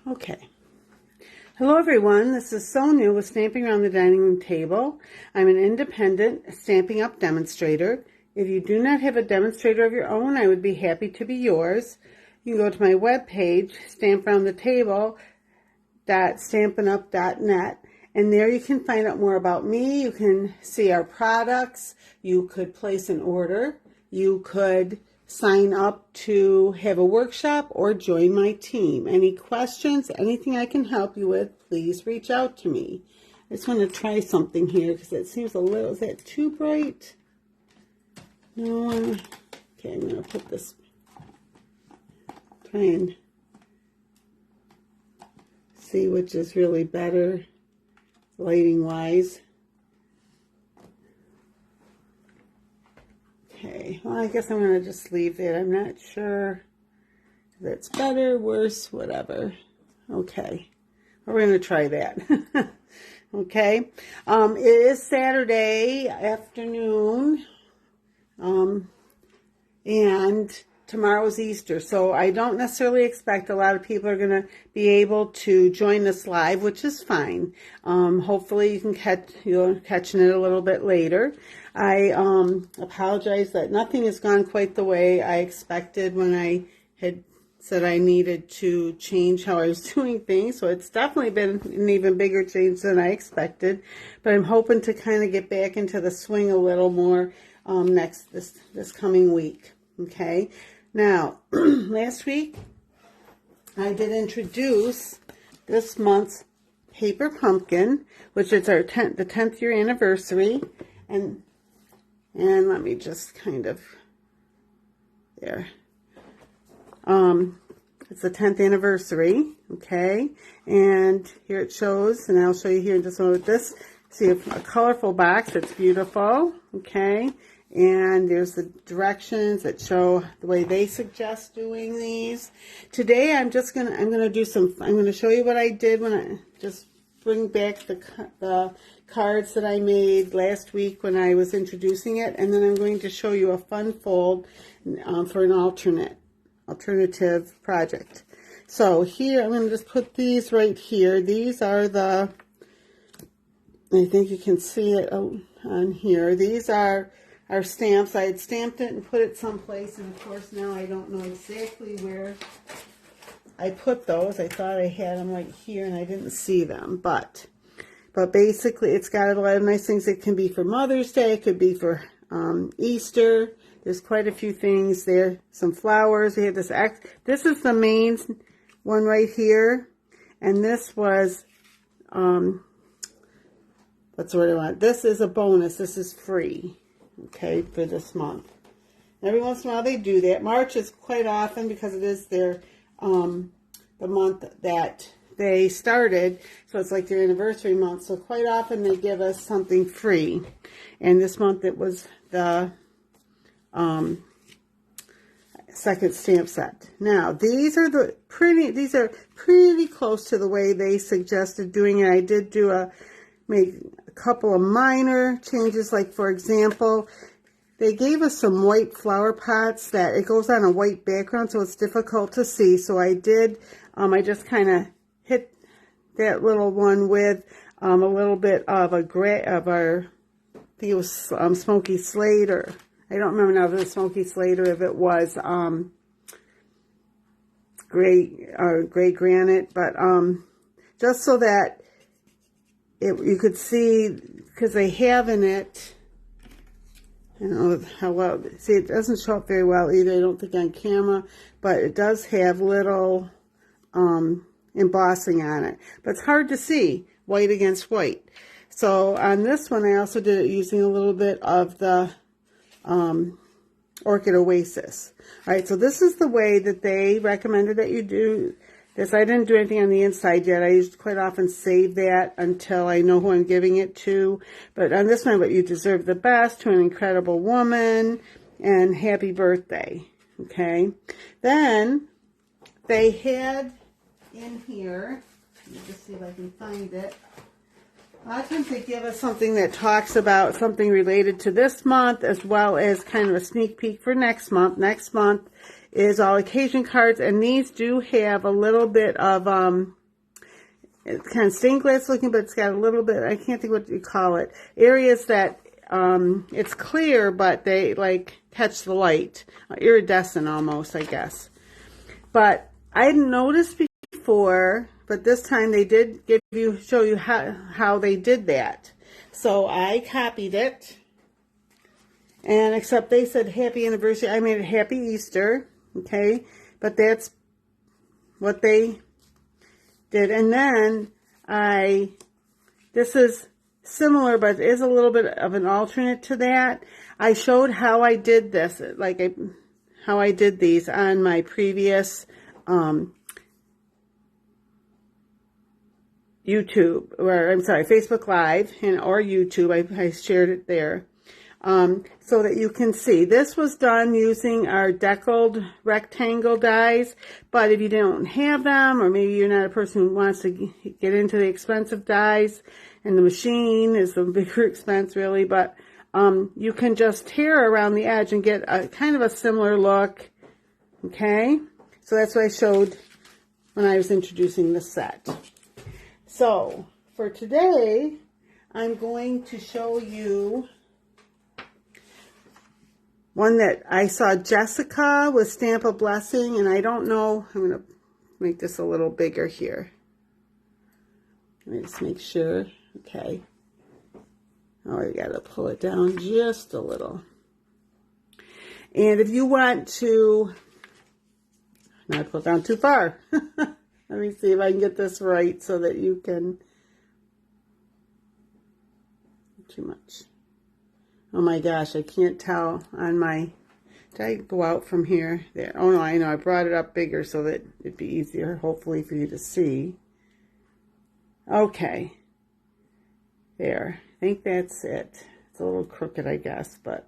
Okay. Hello everyone, this is Sonia with Stamping Around the Dining Room Table. I'm an independent Stampin' Up! Demonstrator. If you do not have a demonstrator of your own, I would be happy to be yours. You can go to my webpage, stamparoundthetable.stampinup.net, and there you can find out more about me. You can see our products. You could place an order. You could sign up to have a workshop or join my team. Any questions, anything I can help you with, please reach out to me. I just want to try something here because it seems a little, is that too bright? No, okay, I'm going to put this, try and see which is really better lighting wise. Okay, well, I guess I'm going to just leave it. I'm not sure if that's better, worse, whatever. Okay, we're going to try that. Okay, it is Saturday afternoon, and tomorrow's Easter, so I don't necessarily expect a lot of people are going to be able to join us live, which is fine. Hopefully you can you're catching it a little bit later. I apologize that nothing has gone quite the way I expected when I had said I needed to change how I was doing things. So it's definitely been an even bigger change than I expected. But I'm hoping to kind of get back into the swing a little more this coming week. Okay. Now, last week I did introduce this month's Paper Pumpkin, which is the 10th year anniversary, and let me just kind of, there. It's the 10th anniversary, okay, and here it shows, and I'll show you here in just a moment this. See a colorful box, it's beautiful, okay, and there's the directions that show the way they suggest doing these. Today I'm gonna show you what I did when I just bring back the cards that I made last week when I was introducing it, and then I'm going to show you a fun fold for an alternative project. So here I'm going to just put these right here. These are the, I think you can see it on here. These are our stamps. I had stamped it and put it someplace, and of course now I don't know exactly where I put those. I thought I had them right here and I didn't see them, but basically it's got a lot of nice things. It can be for Mother's Day, it could be for Easter. There's quite a few things there. Some flowers. We have this is the main one right here, and this was that's what I want. This is a bonus. This is free, okay, for this month. Every once in a while they do that. March is quite often because it is their the month that they started, so it's like their anniversary month. So quite often they give us something free, and this month it was the second stamp set. Now these are pretty close to the way they suggested doing it. I did make a couple of minor changes, like for example, they gave us some white flower pots that it goes on a white background, so it's difficult to see. So I did, I just kind of hit that little one with a little bit of I think it was Smoky Slate, or I don't remember now if it was Smoky Slate or if it was gray granite, but just so that you could see, because they have in it, I don't know how well, see, it doesn't show up very well either, I don't think on camera, but it does have little embossing on it, but it's hard to see white against white. So on this one I also did it using a little bit of the Orchid Oasis. Alright, so this is the way that they recommended that you do this. I didn't do anything on the inside yet. I used quite often save that until I know who I'm giving it to. But on this one, but you deserve the best, to an incredible woman, and happy birthday. Okay. Then they had in here, let me just see if I can find it. A lot of times they give us something that talks about something related to this month, as well as kind of a sneak peek for next month. Next month is all occasion cards, and these do have a little bit of, it's kind of stained glass looking, but it's got a little bit, I can't think what you call it, areas that it's clear, but they like catch the light, iridescent almost, I guess. But I hadn't noticed before, but this time they did show you how they did that. So I copied it, and except they said happy anniversary, I made it happy Easter, okay? But that's what they did. And then this is similar, but it is a little bit of an alternate to that. I showed how I did this, how I did these on my previous YouTube, or I'm sorry, Facebook Live or YouTube. I shared it there so that you can see. This was done using our deckled rectangle dies, but if you don't have them, or maybe you're not a person who wants to get into the expensive dies, and the machine is the bigger expense really, but you can just tear around the edge and get a kind of a similar look, okay? So that's what I showed when I was introducing the set. So for today, I'm going to show you one that I saw Jessica with Stamp a Blessing, and I don't know, I'm going to make this a little bigger here. Let me just make sure, okay. Oh, I got to pull it down just a little. And if you want to, now I pulled it down too far. Let me see if I can get this right so that you can, too much. Oh my gosh, I can't tell on my, did I go out from here? There. Oh no, I know, I brought it up bigger so that it'd be easier, hopefully, for you to see. Okay. There. I think that's it. It's a little crooked, I guess, but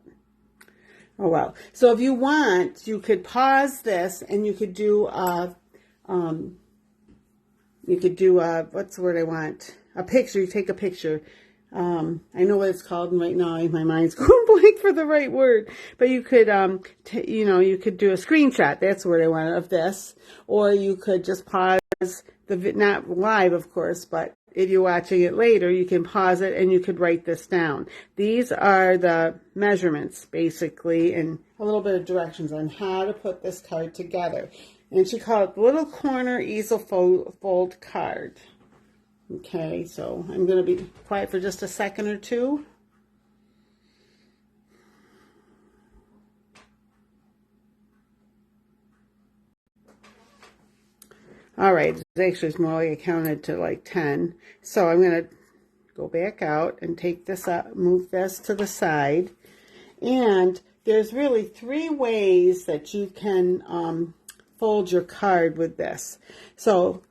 oh well. So if you want, you could pause this and you could do what's the word I want? A picture. You take a picture. I know what it's called, and right now my mind's going blank for the right word. But you could, you could do a screenshot. That's the word I wanted of this, or you could just pause not live, of course, but if you're watching it later, you can pause it and you could write this down. These are the measurements, basically, and a little bit of directions on how to put this card together. And she called it the Little Corner Easel Fold Card. Okay, so I'm going to be quiet for just a second or two. All right, actually it's more like I counted to like 10. So I'm going to go back out and take this up, move this to the side. And there's really 3 ways that you can fold your card with this. So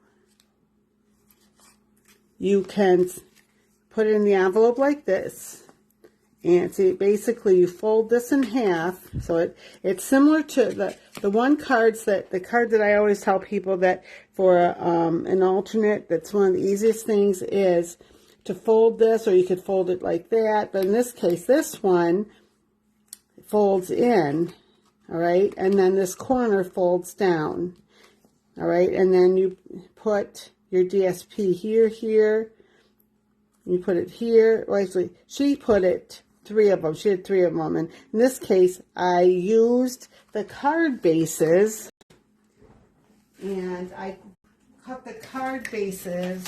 you can put it in the envelope like this. And see, basically you fold this in half. So it's similar to the card that I always tell people that for an alternate, that's one of the easiest things is to fold this, or you could fold it like that. But in this case, this one folds in, all right? And then this corner folds down, all right? And then you put your DSP here. You put it here. Well, actually, she put it 3 of them. She had 3 of them. And in this case, I used the card bases, and I cut the card bases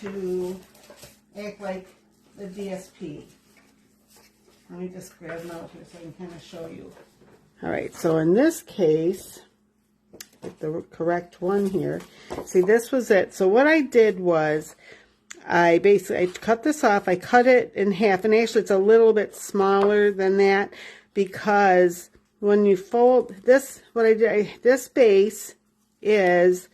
to act like the DSP. Let me just grab them out here so I can kind of show you. All right, so in this case, get the correct one here. See, this was it. So what I did was, I cut this off. I cut it in half, and actually it's a little bit smaller than that, because when you fold this, this base is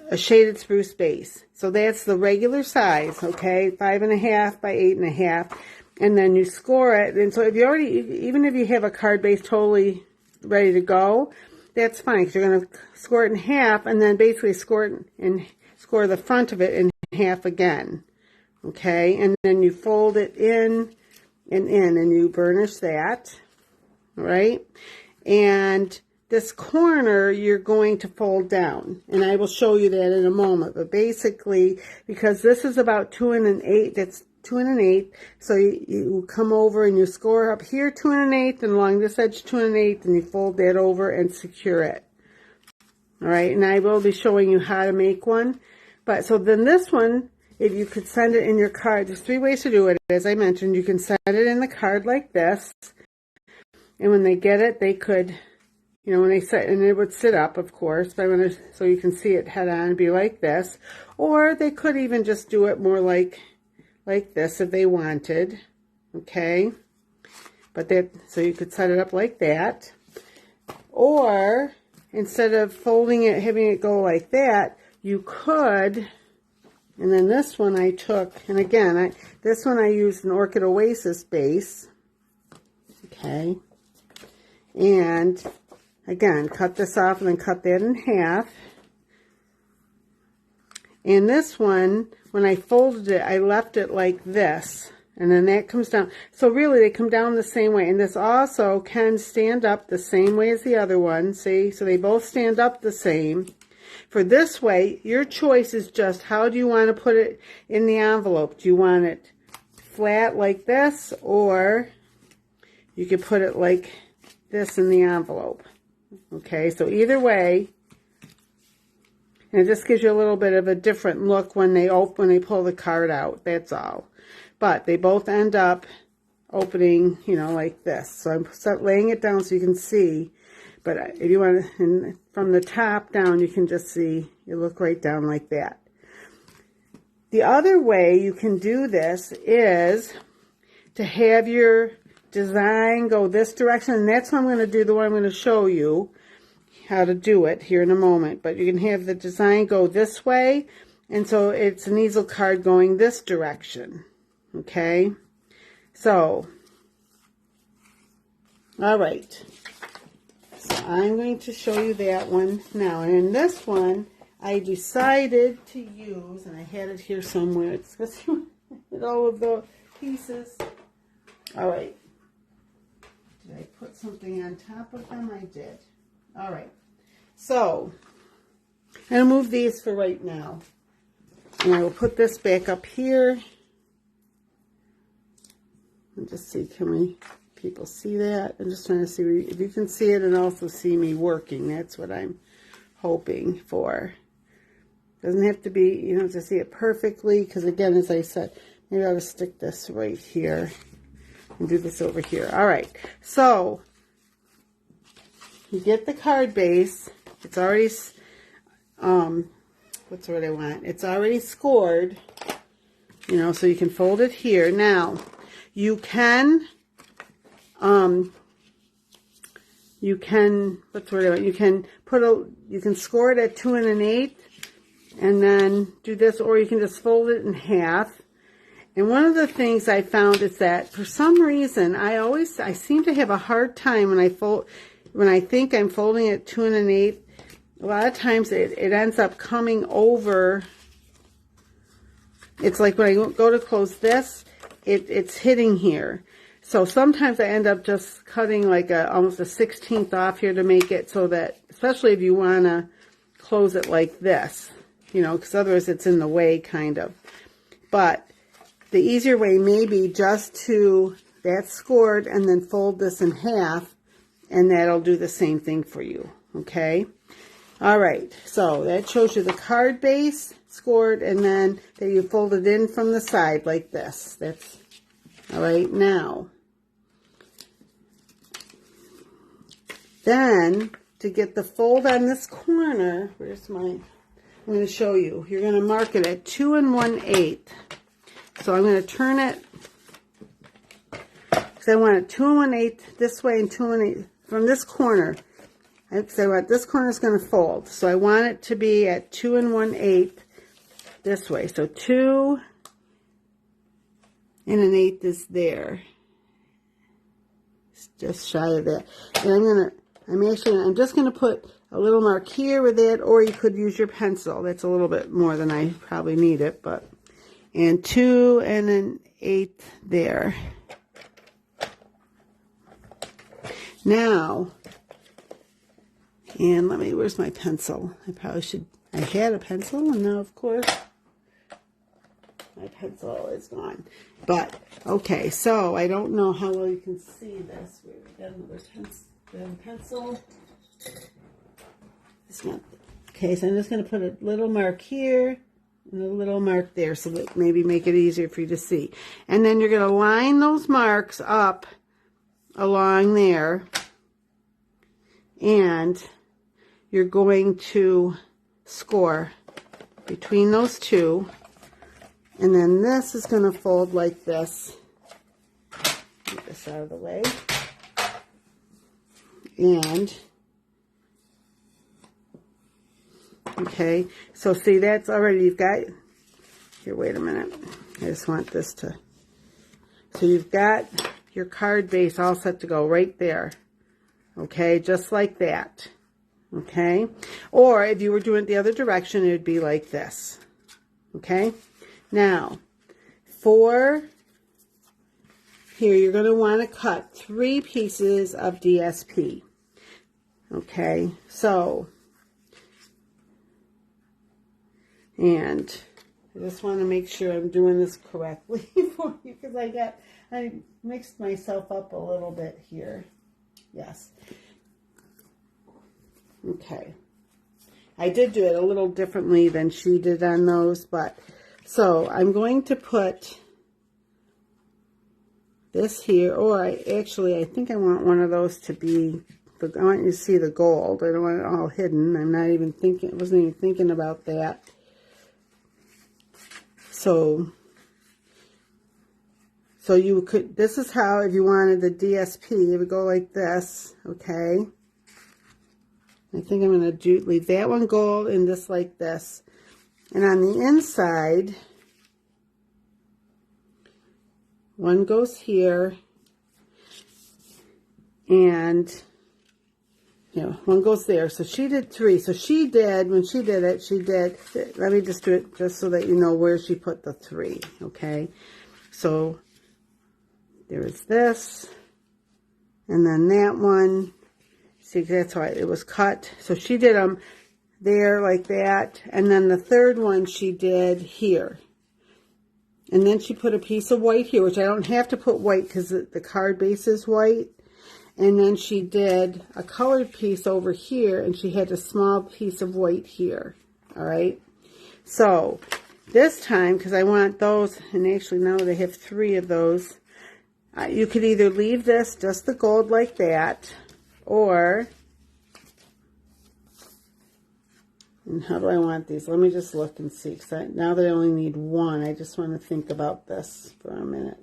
a shaded spruce base. So that's the regular size, okay, 5.5 by 8.5, and then you score it. And so if you even if you have a card base totally ready to go, that's fine, because you're going to score it in half, and then basically score the front of it in half again, okay? And then you fold it in and you burnish that, all right? And this corner you're going to fold down, and I will show you that in a moment. But basically, because this is about 2 1/8, that's 2 1/8, so you come over and you score up here 2 1/8, and along this edge 2 1/8, and you fold that over and secure it. All right, and I will be showing you how to make one. But so then this one, if you could send it in your card, there's 3 ways to do it. As I mentioned, you can send it in the card like this, and when they get it, they could, you know, when they set, and it would sit up, of course, but so you can see it head on and be like this. Or they could even just do it more like this if they wanted, okay? But that, so you could set it up like that. Or instead of folding it, having it go like that, you could, and then this one I took, and again, this one I used an Orchid Oasis base, okay? And again, cut this off and then cut that in half. And this one, when I folded it, I left it like this. And then that comes down. So really, they come down the same way. And this also can stand up the same way as the other one. See? So they both stand up the same. For this way, your choice is just how do you want to put it in the envelope. Do you want it flat like this? Or you could put it like this in the envelope. Okay, so either way, and it just gives you a little bit of a different look when they pull the card out. That's all. But they both end up opening, you know, like this. So I'm laying it down so you can see. But if you want to, and from the top down, you can just see, you look right down like that. The other way you can do this is to have your design go this direction, and that's what I'm going to do, the one I'm going to show you how to do it here in a moment. But you can have the design go this way, and so it's an easel card going this direction, okay? So, all right, so I'm going to show you that one now. And in this one, I decided to use, and I had it here somewhere, it's because with all of the pieces. All right. Did I put something on top of them? I did. All right. So, I'm going to move these for right now. And I will put this back up here. And just see, people see that? I'm just trying to see if you can see it and also see me working. That's what I'm hoping for. Doesn't have to be, you know, to see it perfectly. Because again, as I said, maybe I'll just stick this right here. And do this over here. All right, so you get the card base. It's already, what's the word I want? It's already scored, you know, so you can fold it here. Now, you can, what's the word I want? You can score it at 2 1/8, and then do this, or you can just fold it in half. And one of the things I found is that for some reason I seem to have a hard time when I think I'm folding it 2 1/8. A lot of times it ends up coming over. It's like when I go to close this, it's hitting here. So sometimes I end up just cutting like almost a 1/16 off here to make it so that, especially if you want to close it like this, you know, because otherwise it's in the way kind of. But the easier way may be just to, that's scored, and then fold this in half, and that'll do the same thing for you, okay? All right, so that shows you the card base scored, and then that you fold it in from the side like this. That's, all right, now. Then, to get the fold on this corner, where's my, I'm going to show you. You're going to mark it at 2 1/8. So I'm going to turn it, because I want it 2 1/8 this way and 2 1/8 from this corner. Because I want this corner is going to fold. So I want it to be at 2 1/8 this way. So 2 1/8 is there. It's just shy of that. And I'm just going to put a little mark here with it, or you could use your pencil. That's a little bit more than I probably need it, but. And 2 1/8 there. Now, And let me, where's my pencil? I probably should, I had a pencil, and now, of course, my pencil is gone. But, okay, so I don't know how well you can see this. We got another pencil. This one. Okay, so I'm just going to put a little mark here and a little mark there, so that maybe make it easier for you to see. And then you're going to line those marks up along there, and you're going to score between those two, and then this is going to fold like this. Get this out of the way. And okay, so see, that's already, you've got, here, wait a minute, I just want this to, so you've got your card base all set to go right there, okay, just like that, okay, or if you were doing it the other direction, it would be like this, okay. Now, for here, you're going to want to cut 3 pieces of DSP, okay, so, and I just want to make sure I'm doing this correctly for you, because I mixed myself up a little bit here. Yes. Okay. I did do it a little differently than she did on those, but so I'm going to put this here, or I think I want one of those to be, I want you to see the gold. I don't want it all hidden. I'm not even thinking, I wasn't even thinking about that. So you could, this is how, if you wanted the DSP, it would go like this, okay? I think I'm going to leave that one gold and this like this. And on the inside, one goes here, and one goes there. So she did 3. So she did, when she did it, let me just do it just so that you know where she put the 3, okay? So there's this, and then that one. See, that's why it was cut. So she did them there like that, and then the third one she did here. And then she put a piece of white here, which I don't have to put white because the card base is white. And then she did a colored piece over here, and she had a small piece of white here. All right. So this time, because I want those, and actually now they have 3 of those, you could either leave this, just the gold like that, or, and how do I want these? Let me just look and see, because now that I only need 1, I just want to think about this for a minute.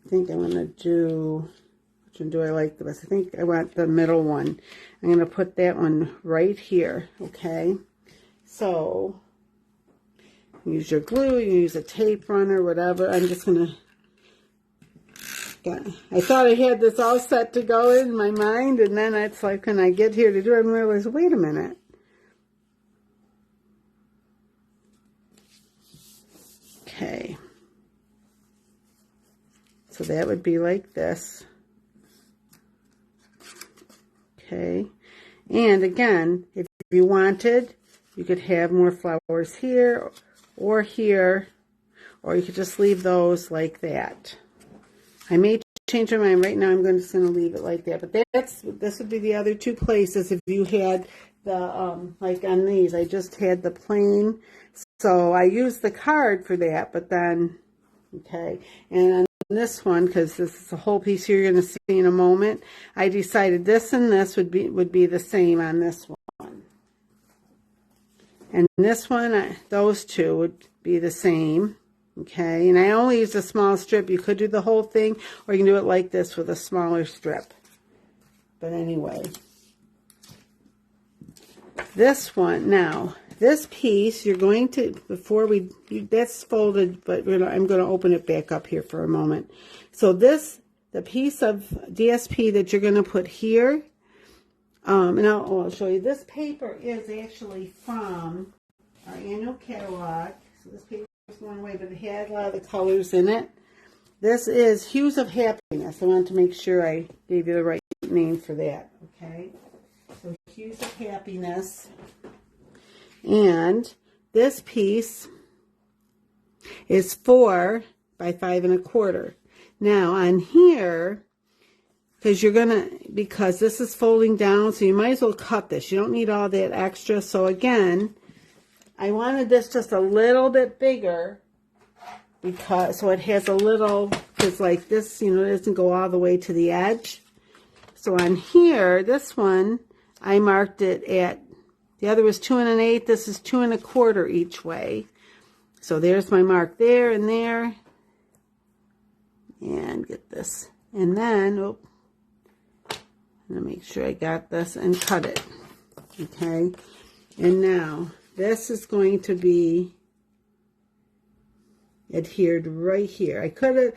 I think I'm going to do, which one do I like the best? I think I want the middle one. I'm going to put that one right here, okay? So, use your glue, you use a tape runner, whatever. I'm just going to, I thought I had this all set to go in my mind, and then it's like, when I get here to do it, I realize, wait a minute. Okay. So that would be like this. Okay. And again, if you wanted, you could have more flowers here, or you could just leave those like that. I may change my mind. Right now, I'm just going to leave it like that. But this would be the other 2 places if you had the, like on these, I just had the plain. So I used the card for that, but then, okay. And on this one, because this is a whole piece here you're going to see in a moment, I decided this and this would be the same on this one. And this one, those 2 would be the same. Okay, and I only used a small strip. You could do the whole thing, or you can do it like this with a smaller strip. But anyway, this one, now, this piece, you're going to, that's folded, but I'm going to open it back up here for a moment. So this, the piece of DSP that you're going to put here, and I'll show you, this paper is actually from our annual catalog. So this paper one way, but it had a lot of the colors in it. This is Hues of Happiness. I wanted to make sure I gave you the right name for that, okay? So here's the happiness. And this piece is 4 by 5 1/4. Now on here, because this is folding down, so you might as well cut this. You don't need all that extra. So again, I wanted this just a little bit bigger, so it has a little, because like this, it doesn't go all the way to the edge. So on here, this one, I marked it at, the other was 2 1/8, this is 2 1/4 each way. So there's my mark there and there. And get this. And then, I'm going to make sure I got this and cut it. Okay. And now, this is going to be adhered right here. I could have,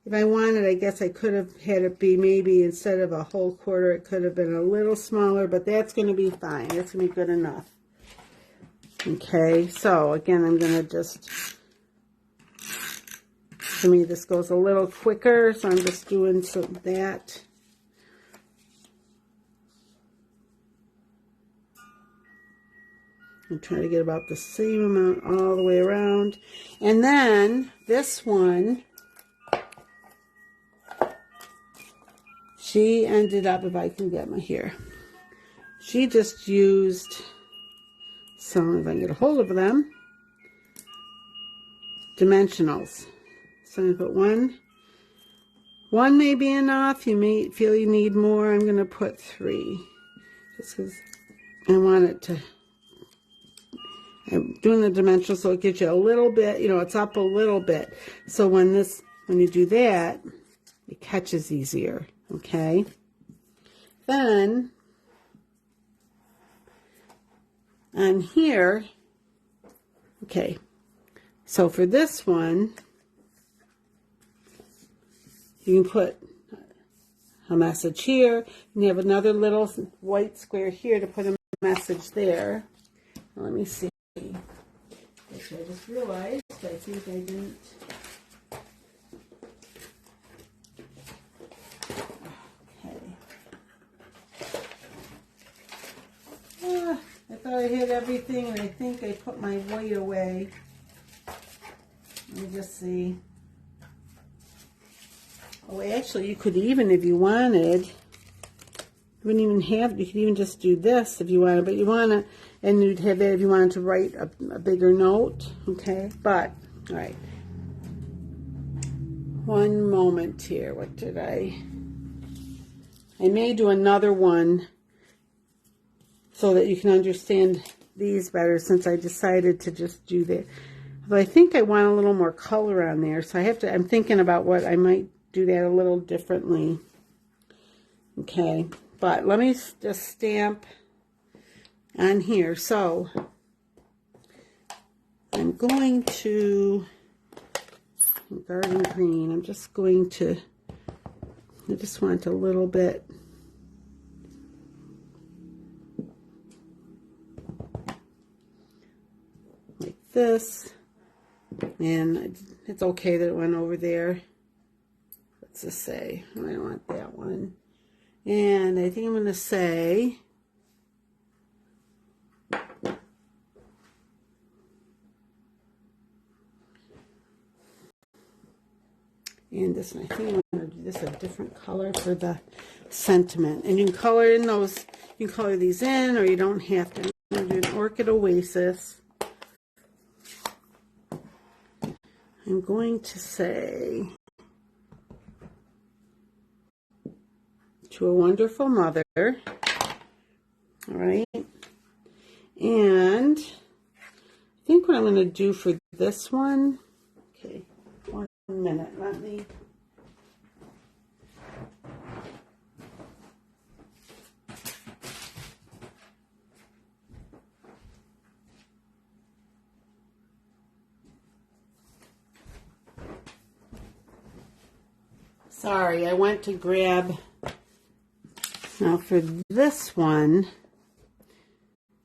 if I wanted, I guess I could have had it be maybe instead of a whole quarter, it could have been a little smaller, but that's going to be fine. That's going to be good enough. Okay, so again, I'm going to just, to me, this goes a little quicker, so I'm just doing that. I'm trying to get about the same amount all the way around. And then this one, she ended up, if I can get my hair, she just used some, if I can get a hold of them, dimensionals. So I'm going to put one may be enough. You may feel you need more. I'm going to put 3, just because I want it to, I'm doing the dimensional so it gives you a little bit, it's up a little bit. So when you do that, it catches easier, okay? Then, on here, okay, so for this one, you can put a message here, and you have another little white square here to put a message there. Let me see. Actually, I just realized, I think I didn't. Okay. I thought I had everything, and I think I put my white away. Let me just see. Oh, actually, you could even, if you wanted, you wouldn't even have, you could even just do this if you wanted, but you want to, and you'd have that if you wanted to write a bigger note, okay? But, all right. One moment here. What did I may do another one so that you can understand these better, since I decided to just do that. But I think I want a little more color on there, so I'm thinking about what I might do that a little differently. Okay, but let me just stamp on here. So I'm going to garden green. I'm just going to, I just want a little bit like this, and it's okay that it went over there. Let's just say I don't want that one, and I think I'm going to say and this one, I think I'm going to do this a different color for the sentiment. And you can color in those, you can color these in, or you don't have to. I'm going to do an Orchid Oasis. I'm going to say, to a wonderful mother. All right. And I think what I'm going to do for this one, okay, 1 minute, let me. Sorry, I went to grab, now for this one,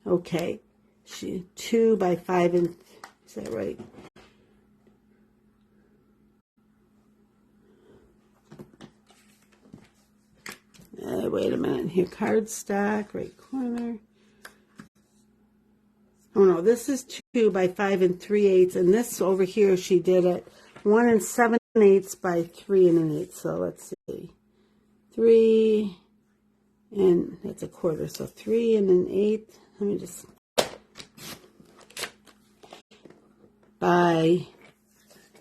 okay, 2 by 5 and, is that right? Wait a minute here, cardstock, right corner. Oh no, this is 2 by 5 3/8, and this over here she did it 1 7/8 by 3 1/8. So let's see, 3, and that's a quarter, so 3 1/8. Let me just by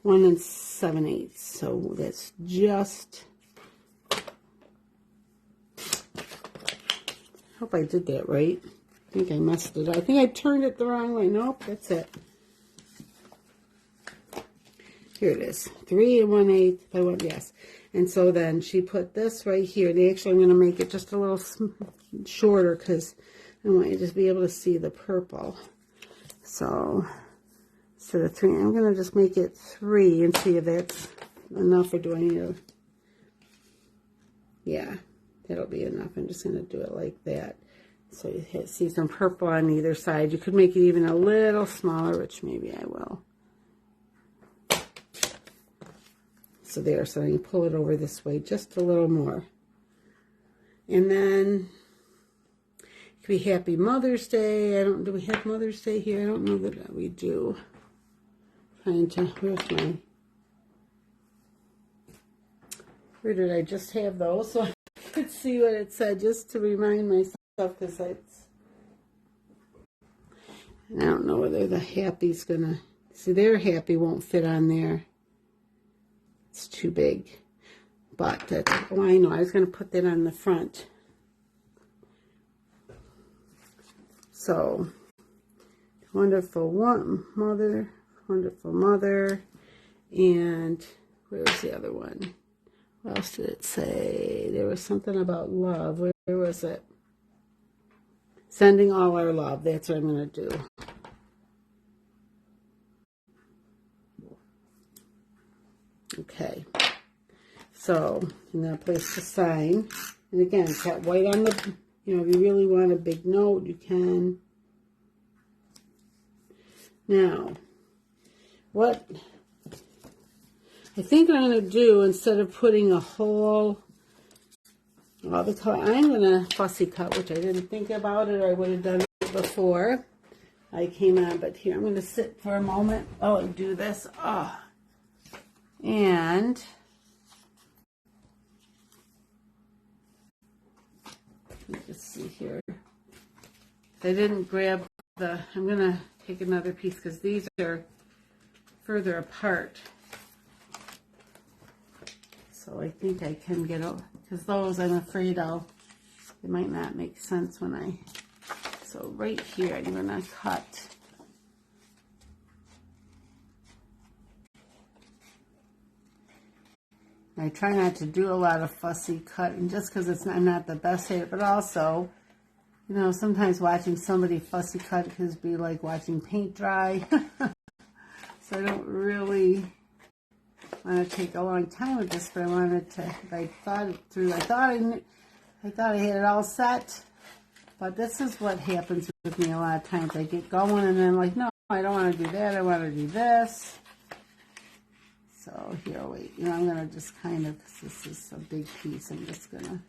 1 7/8. So that's just. Hope I did that right. I think I messed it up. I think I turned it the wrong way. Nope, that's it. Here it is. 3 1/8 by 1, yes. And so then she put this right here. And actually, I'm going to make it just a little shorter because I want you to just be able to see the purple. So instead of 3, I'm going to just make it 3 and see if that's enough, or do I need to? Yeah, that'll be enough. I'm just going to do it like that. So you see some purple on either side. You could make it even a little smaller, which maybe I will. So there, so you pull it over this way just a little more. And then it could be Happy Mother's Day. Do we have Mother's Day here? I don't know that we do. Where did I just have those? So I could see what it said, just to remind myself, because I don't know whether the Happy's gonna, see, their Happy won't fit on there. It's too big. But that's, oh, I know, I was gonna put that on the front. So, wonderful mother, wonderful mother, and where's the other one? What else did it say? There was something about love. Where was it? Sending all our love. That's what I'm going to do. Okay. So I'm going to place the sign. And again, it's got white on the, you know, if you really want a big note, you can. Now, what I think I'm going to do, instead of putting a whole, all the color, I'm going to fussy cut, which I didn't think about it, or I would have done it before I came on. But here, I'm going to sit for a moment while I do this. And let me just see here. I didn't grab the, I'm going to take another piece because these are further apart. So I think I can get out, because those I'm afraid it might not make sense when I, so right here I'm going to cut. I try not to do a lot of fussy cutting just because I'm not the best at it, but also, you know, sometimes watching somebody fussy cut could be like watching paint dry. So I don't really want to take a long time with this, but I wanted to, I thought it through. I thought I had it all set, but this is what happens with me a lot of times. I get going and then I'm like, no, I don't want to do that. I want to do this. So here, wait, you know, I'm going to just kind of, because this is a big piece, I'm just going to,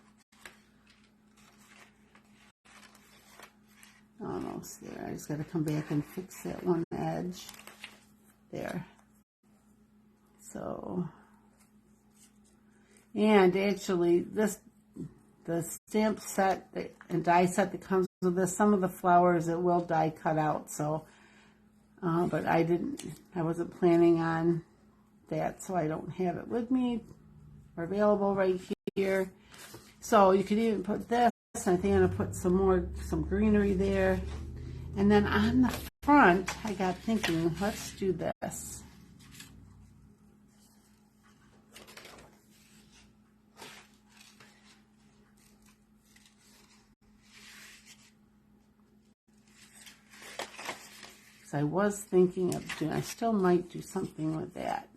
almost there. I just got to come back and fix that one edge there. So, and actually the stamp set and die set that comes with this, some of the flowers it will die cut out. So, but I wasn't planning on that, so I don't have it with me or available right here. So you could even put this. I think I'm gonna put some greenery there, and then on the front I got thinking, let's do this. I was thinking of doing, I still might do something with that.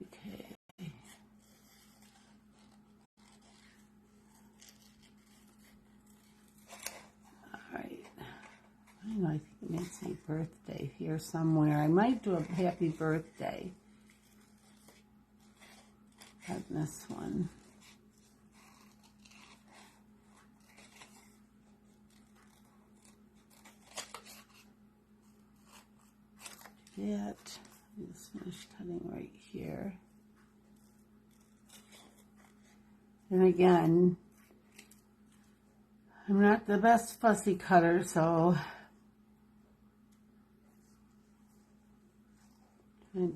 Okay. All right. I know, I think it makes my birthday. here somewhere. I might do a happy birthday on this one. That. Just finish cutting right here. And again, I'm not the best fussy cutter, so I'm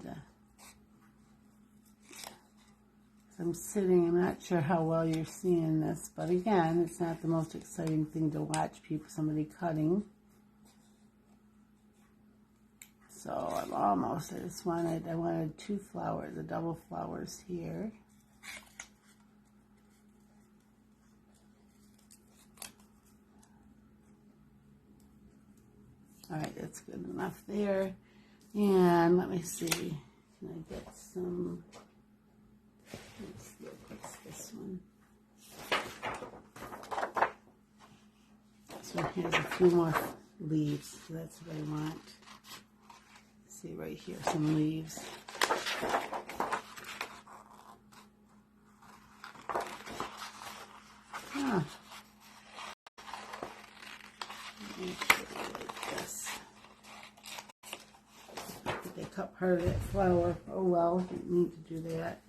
sitting, I'm not sure how well you're seeing this, but again, it's not the most exciting thing to watch somebody cutting. So I'm almost, I wanted 2 flowers, the double flowers here. All right, that's good enough there. And let me see, can I get some, let's see, what's this one? This one has a few more leaves, so that's what I want. See right here, some leaves. Ah. Like this. I think I cut part of that flower. Oh well, didn't need to do that.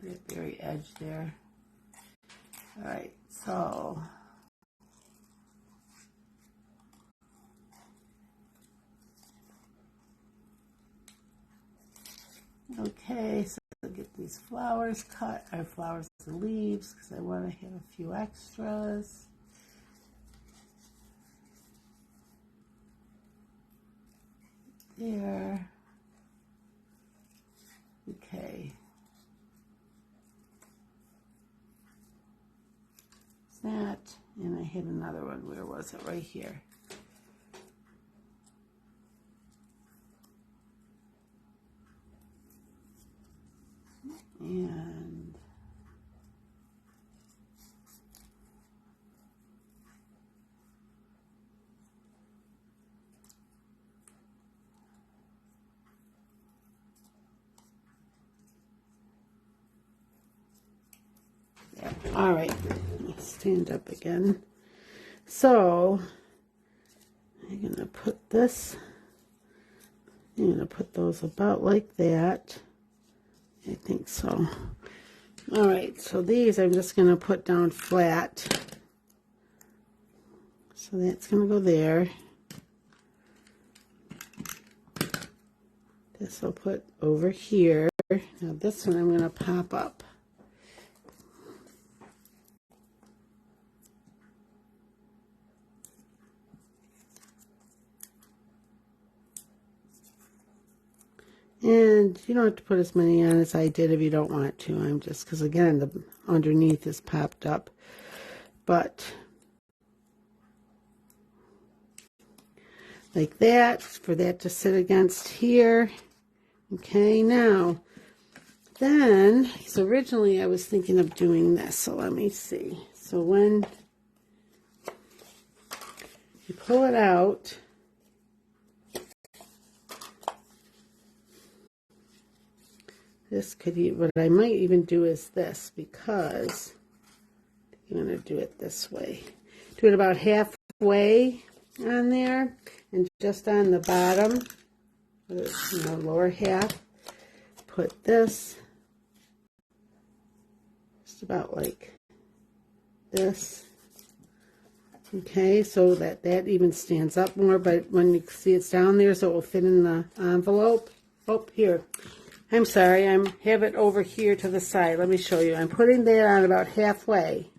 That very edge there. All right, so. Okay, so I'll get these flowers cut, or flowers and leaves, because I want to have a few extras. There. Okay. That, and I hit another one. Where was it? Right here. And yeah. All right, let's stand up again. So I'm gonna put this, I'm gonna put those about like that. I think so. All right, so these I'm just going to put down flat. So that's going to go there. This I'll put over here. Now this one I'm going to pop up. And you don't have to put as many on as I did if you don't want to. I'm just, because again, the underneath is popped up. But like that, for that to sit against here. Okay, now, then, so originally I was thinking of doing this. So let me see. So when you pull it out, this could be, what I might even do is this, because I'm going to do it this way. Do it about halfway on there, and just on the bottom, lower half, put this just about like this. Okay, so that even stands up more, but when you see it's down there, so it will fit in the envelope. Oh, here. I'm sorry, I have it over here to the side. Let me show you. I'm putting that on about halfway.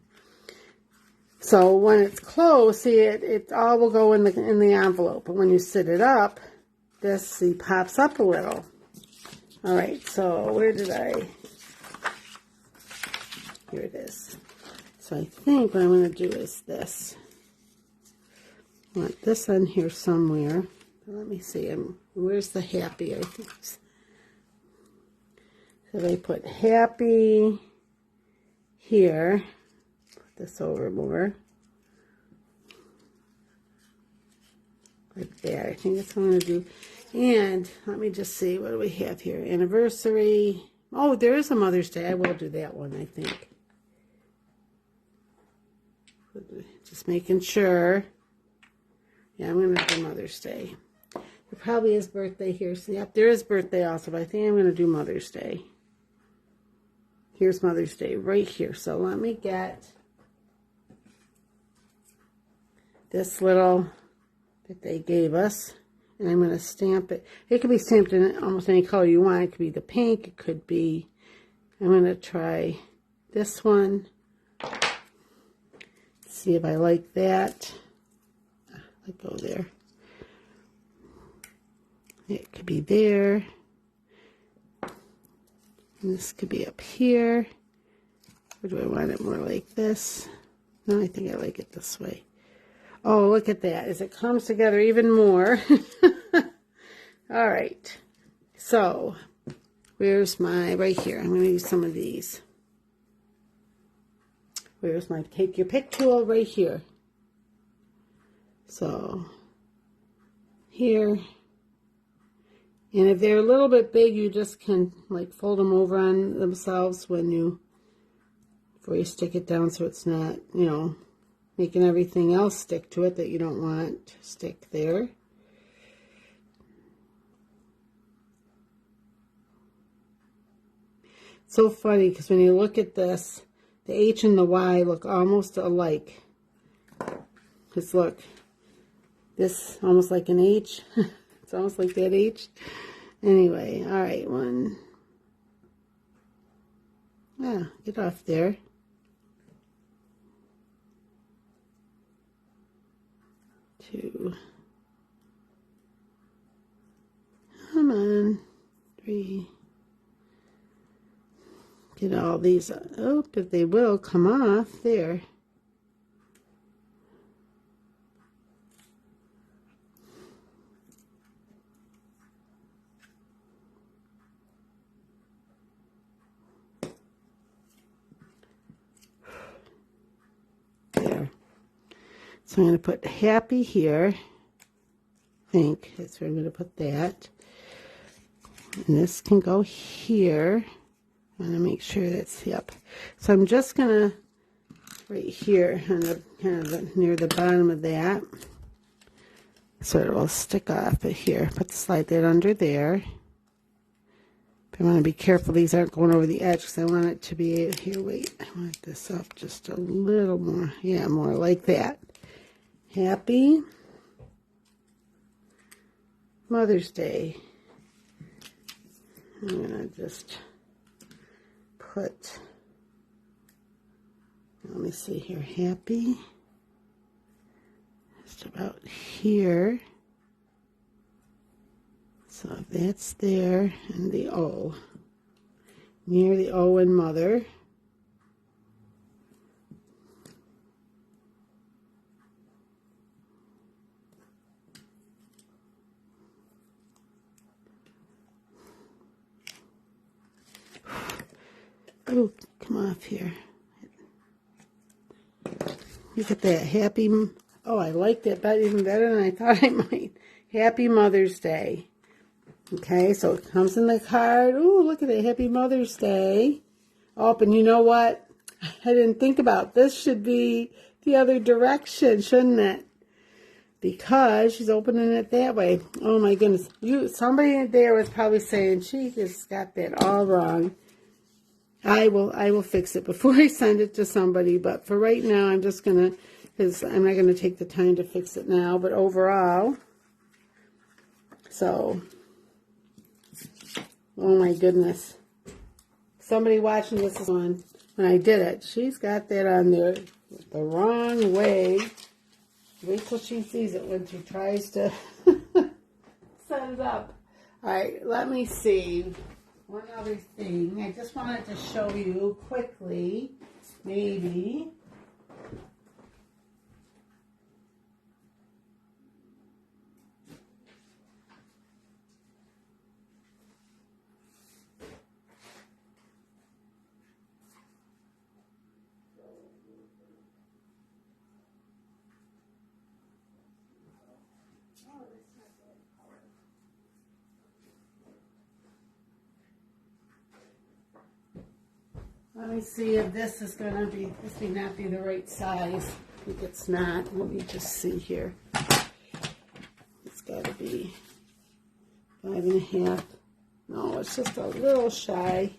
So when it's closed, see it all will go in the envelope. But when you sit it up, this pops up a little. All right, so where did I? Here it is. So I think what I'm going to do is this. I want this on here somewhere. Let me see. Where's the happy? I think. So they put happy here. Put this over more. like that. I think that's what I'm going to do. And let me just see, what do we have here? Anniversary. Oh, there is a Mother's Day. I will do that one, I think. Just making sure. Yeah, I'm going to do Mother's Day. There probably is birthday here. So, yep, there is birthday also, but I think I'm going to do Mother's Day. Here's Mother's Day right here. So let me get this little that they gave us, and I'm going to stamp it. It could be stamped in almost any color you want. It could be the pink. It could be, I'm going to try this one. See if I like that. Let go there. It could be there. And this could be up here. Or do I want it more like this? No, I think I like it this way. Oh, look at that. As it comes together even more. All right. So, where's my, right here. I'm going to use some of these. Where's my take your pick tool? Right here. So, here. And if they're a little bit big, you just can like fold them over on themselves when you, before you stick it down, so it's not, you know, making everything else stick to it that you don't want to stick there. It's so funny because when you look at this, the H and the Y look almost alike. Just look, this almost like an H. It's almost like that H. Anyway, all right, one. Yeah, get off there. Two. Come on. Three. Get all these. Oh, but they will come off there. There. So I'm going to put happy here. I think that's where I'm going to put that. And this can go here. I'm going to make sure that's, yep. So I'm just going to, right here, on the, kind of near the bottom of that, so it will stick off. But here, slide that under there. But I want to be careful these aren't going over the edge because I want it to be, here, wait, I want this up just a little more. Yeah, more like that. Happy Mother's Day. I'm going to just put, let me see here, happy, just about here. So that's there, and the O, near the O in Mother. Oh, come off here. Look at that. Happy, oh, I like that even better than I thought I might. Happy Mother's Day. Okay, so it comes in the card. Ooh, look at it. Happy Mother's Day. Oh, and you know what? I didn't think about this. Should be the other direction, shouldn't it? Because she's opening it that way. Oh my goodness. Somebody there was probably saying she just got that all wrong. I will fix it before I send it to somebody, but for right now, I'm just going to, because I'm not going to take the time to fix it now, but overall, so, oh my goodness. Somebody watching this one, when I did it, she's got that on there the wrong way. Wait till she sees it when she tries to set it up. All right, let me see. One other thing, I just wanted to show you quickly, maybe. me see if this is going to be, this may not be the right size. I think it's not. Let me just see here. It's got to be 5.5. No, it's just a little shy.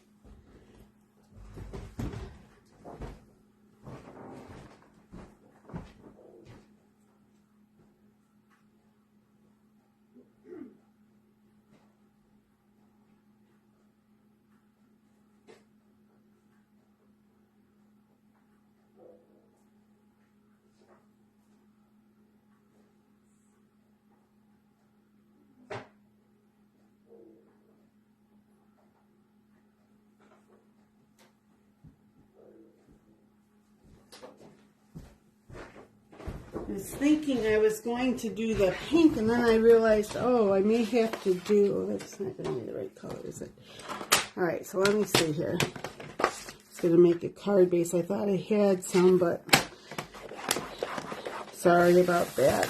I was thinking I was going to do the pink, and then I realized, oh, I may have to do, oh, that's not going to be the right color, is it? All right, so let me see here. It's going to make a card base. I thought I had some, but sorry about that.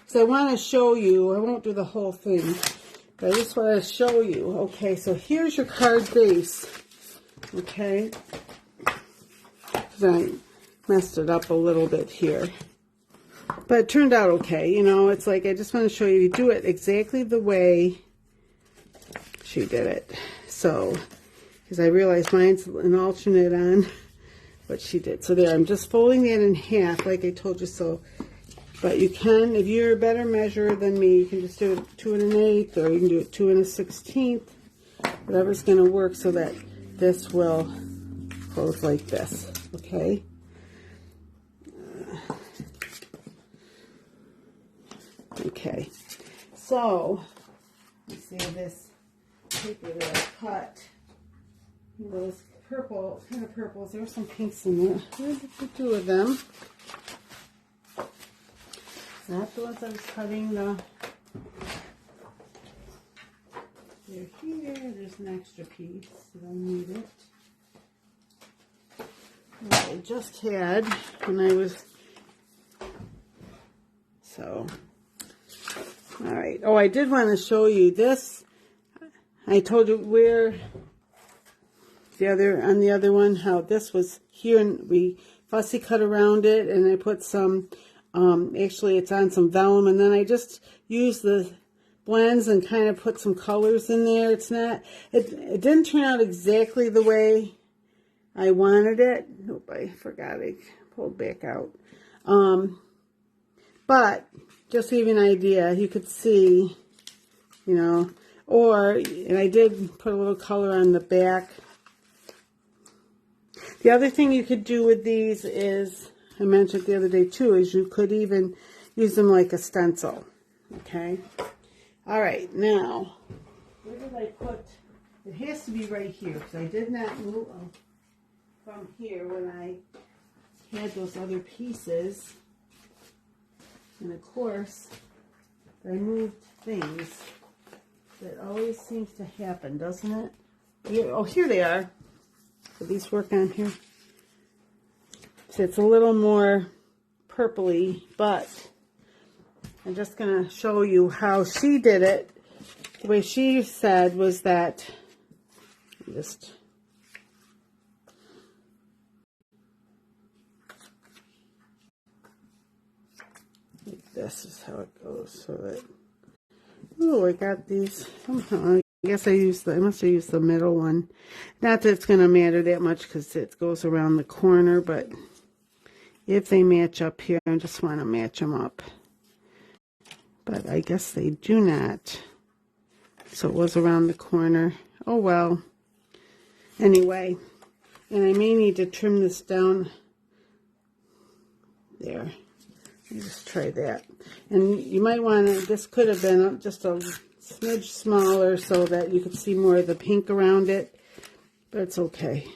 So I want to show you, I won't do the whole thing, but I just want to show you. Okay, so here's your card base. Okay. I messed it up a little bit here. But it turned out okay, you know, it's like, I just want to show you do it exactly the way she did it. So, because I realized mine's an alternate on what she did. So there, I'm just folding that in half, like I told you so. But you can, if you're a better measurer than me, you can just do it 2 1/8, or you can do it 2 1/16, whatever's going to work so that this will close like this, okay? Okay, so let's see this paper that I cut. Those purple, kind of purples. There were some pinks in there. Where did the 2 of them? Not the ones I was cutting. They're here. There's an extra piece. I don't need it. What I just had when I was so. All right. Oh, I did want to show you this. I told you where on the other one, how this was here, and we fussy cut around it, and I put some, actually it's on some vellum, and then I just used the blends and kind of put some colors in there. It's not, it didn't turn out exactly the way I wanted it. Nope, I forgot. I pulled back out. But just to give you an idea, you could see, you know, and I did put a little color on the back. The other thing you could do with these is, I mentioned the other day too, is you could even use them like a stencil, okay? All right, now, where did I put, it has to be right here, because I did not move from here when I had those other pieces. And of course, I moved things. That always seems to happen, doesn't it? Oh, here they are. Do these work on here? So it's a little more purpley, but I'm just going to show you how she did it. The way she said was that, just this is how it goes. So that, oh, I got these somehow. I guess I must have used the middle one. Not that it's going to matter that much because it goes around the corner, but if they match up here, I just want to match them up. But I guess they do not. So it was around the corner. Oh well. Anyway, and I may need to trim this down there. Let me just try that. And you might want to, this could have been just a smidge smaller so that you could see more of the pink around it, but it's okay.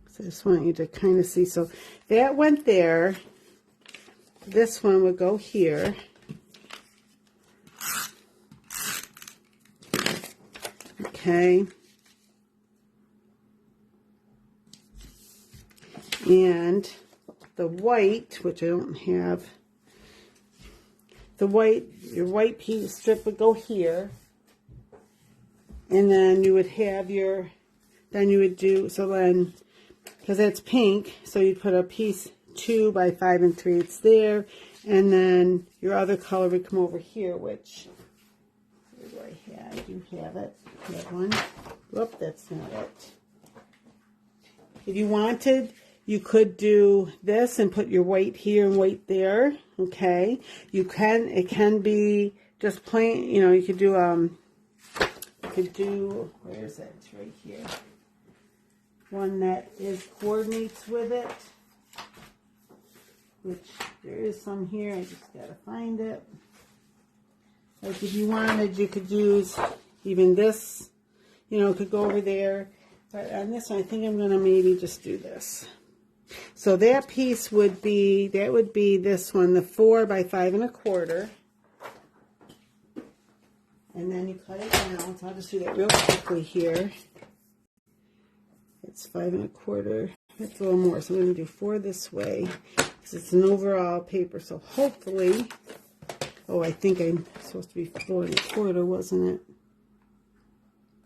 So I just want you to kind of see. So that went there. This one would go here. Okay. And the white, which I don't have, your white piece strip would go here, and then you would have your then you would do, so then, because that's pink, so you'd put a piece 2 by 5 3/8 there, and then your other color would come over here, which, where do I have? You have it. That one. Whoop, that's not it. If you wanted, you could do this and put your white here and white there, okay? You can, it can be just plain, you know, you could do, where is it? It's right here. One that coordinates with it, which there is some here, I just gotta find it. Like if you wanted, you could use even this, you know, it could go over there. But on this one, I think I'm gonna maybe just do this. So that piece would be, that would be this one, the 4 by 5 1/4. And then you cut it down. So I'll just do that real quickly here. It's 5 1/4. That's a little more. So I'm going to do 4 this way because it's an overall paper. So hopefully, oh, I think I'm supposed to be 4 1/4, wasn't it?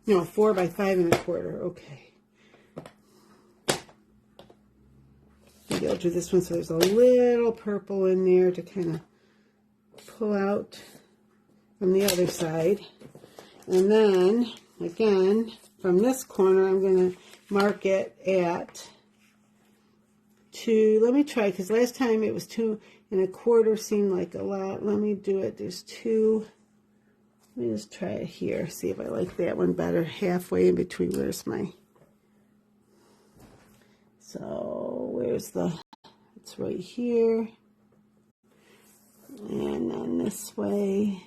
No, 4 by 5 1/4. Okay. Maybe I'll do this one so there's a little purple in there to kind of pull out from the other side. And then, again, from this corner, I'm going to mark it at 2. Let me try, because last time it was 2 1/4 seemed like a lot. Let me do it. There's 2. Let me just try it here. See if I like that one better. Halfway in between. Where's my... So, where's the... It's right here. And then this way.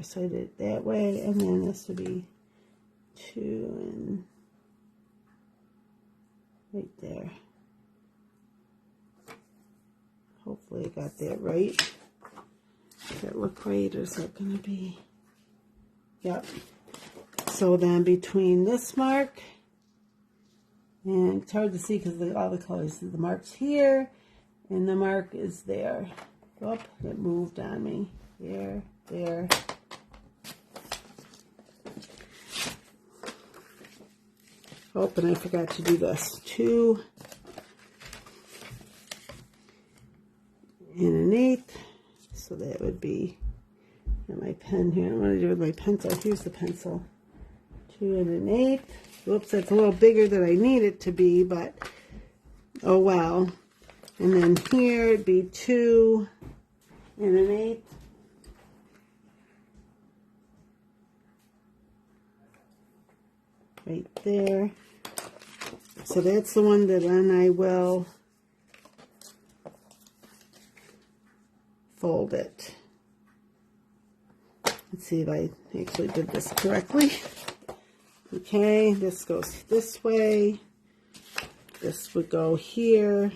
So I did it that way, and then this would be 2 and right there. Hopefully I got that right. Does that look right, or is that going to be? Yep. So then between this mark, and it's hard to see because all the colors, the mark's here, and the mark is there. Oh, it moved on me. There. Oh, and I forgot to do this. 2 1/8. So that would be, my pen here. I don't want to do it with my pencil. Here's the pencil. 2 1/8. Whoops, that's a little bigger than I need it to be, but oh well. And then here it'd be 2 1/8. Right there. So that's the one that then I will fold it. Let's see if I actually did this correctly. Okay, this goes this way. This would go here.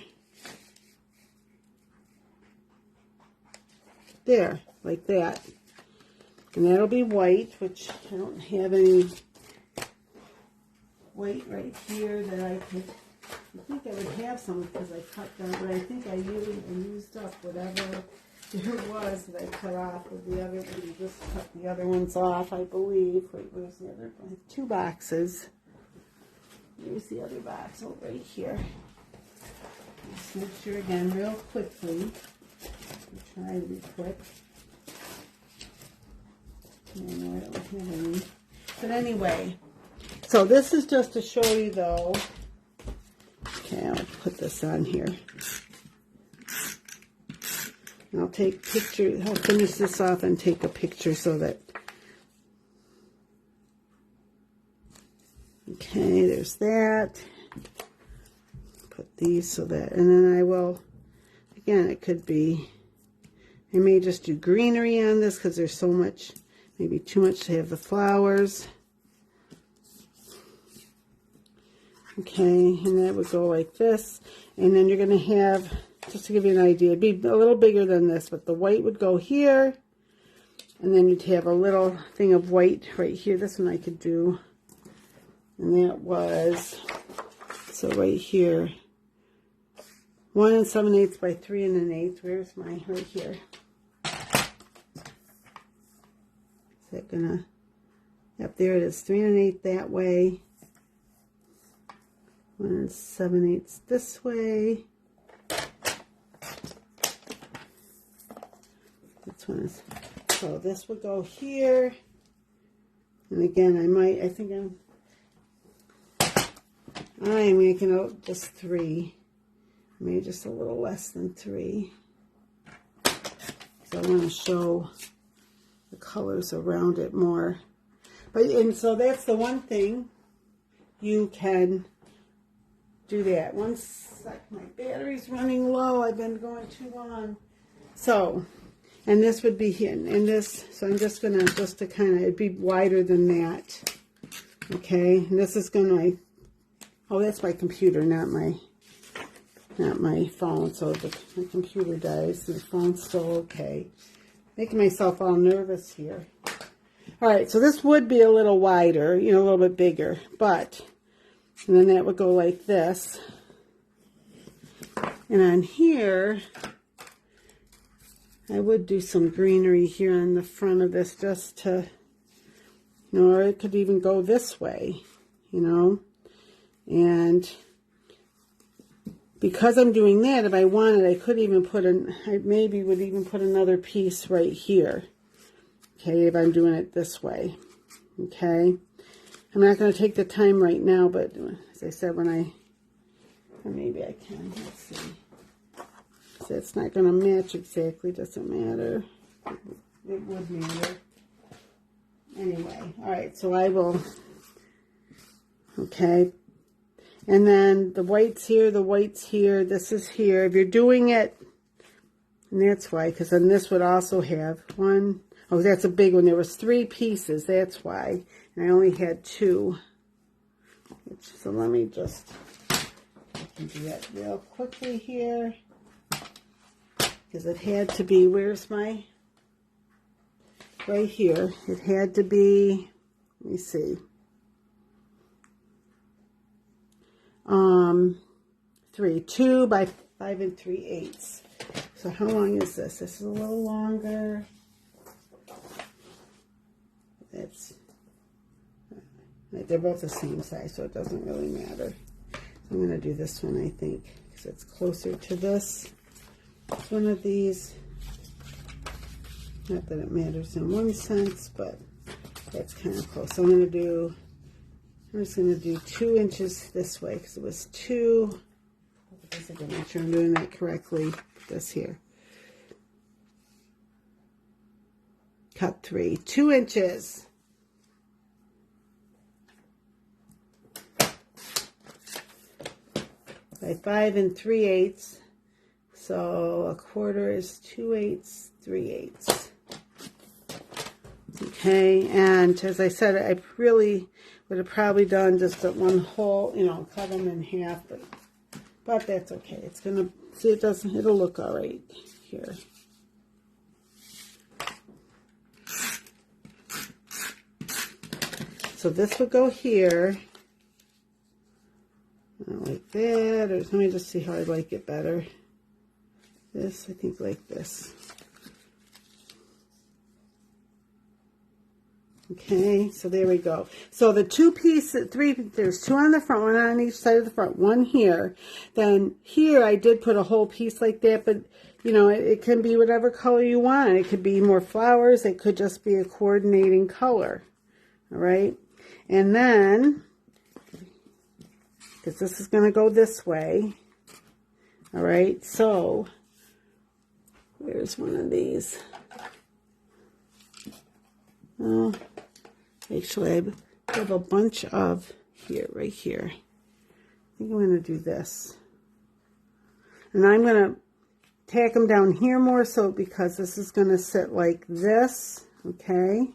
There, like that. And that'll be white, which I don't have any white right here that I could, I think I would have some because I cut them, but I think I used up whatever there was that I cut off with the other, we just cut the other ones off, I believe. Wait, where's the other? I have 2 boxes. Here's the other box over right here. Just make sure again real quickly. I'll try to be quick. No, I don't have any. But anyway, so this is just to show you though. Okay, I'll put this on here. And I'll take pictures. I'll finish this off and take a picture so that. Okay, there's that. Put these so that, and then I will, again, it could be, I may just do greenery on this because there's so much, maybe too much to have the flowers. Okay, and that would go like this. And then you're going to have, just to give you an idea, it'd be a little bigger than this, but the white would go here. And then you'd have a little thing of white right here. This one I could do. And that was, so right here, 1 7/8 by 3 1/8. Where's my, right here. that gonna, yep, there it is, 3 1/8 that way, 1 7/8 this way. This one is, so this would go here. And again, I think I'm making out just 3, maybe just a little less than 3. So I want to show the colors around it more. But, and so that's the one thing, you can do that. One sec, my battery's running low, I've been going too long. So, and this would be here, and this, so I'm just going to, just to kind of, it'd be wider than that. Okay, and this is going to, oh, that's my computer, not my phone, so my computer dies, the phone's still okay. Making myself all nervous here. All right, so this would be a little wider, you know, a little bit bigger, but, and then that would go like this. And on here, I would do some greenery here on the front of this just to, you know, or it could even go this way, you know. And because I'm doing that, if I wanted, I could even put I maybe would even put another piece right here. Okay, if I'm doing it this way. Okay. I'm not going to take the time right now, but as I said, or maybe I can. Let's see. So it's not going to match exactly, doesn't matter. It would matter. Anyway, all right, so I will, okay. And then the white's here, this is here. If you're doing it, and that's why, because then this would also have 1, oh, that's a big one. There was 3 pieces, that's why. And I only had 2. So let me just do that real quickly here. Because it had to be, where's my, right here, it had to be, let me see, 2 by 5 3/8. So how long is this? This is a little longer. It's, they're both the same size, so it doesn't really matter. So I'm going to do this one, I think, because it's closer to this. It's one of these, not that it matters in one sense, but that's kind of close. So I'm just going to do 2 inches this way, because it was 2. I guess I can make sure I'm doing that correctly. This here. Cut 3, 2 inches. By 5 3/8. So a quarter is 2/8, 3/8. Okay, and as I said, I really would have probably done just at one whole, you know, cut them in half, but that's okay. It's gonna, see, it'll look all right here. So this would go here, like that, or let me just see how I like it better. This, I think, like this. Okay, so there we go. So the 2 pieces, 3, there's 2 on the front, 1 on each side of the front, 1 here. Then here I did put a whole piece like that, but you know, it can be whatever color you want. It could be more flowers, it could just be a coordinating color. All right, and then, because this is going to go this way, all right, so where's one of these? Oh, actually, I have a bunch of here, right here. I think I'm going to do this. And I'm going to tack them down here more so because this is going to sit like this, okay?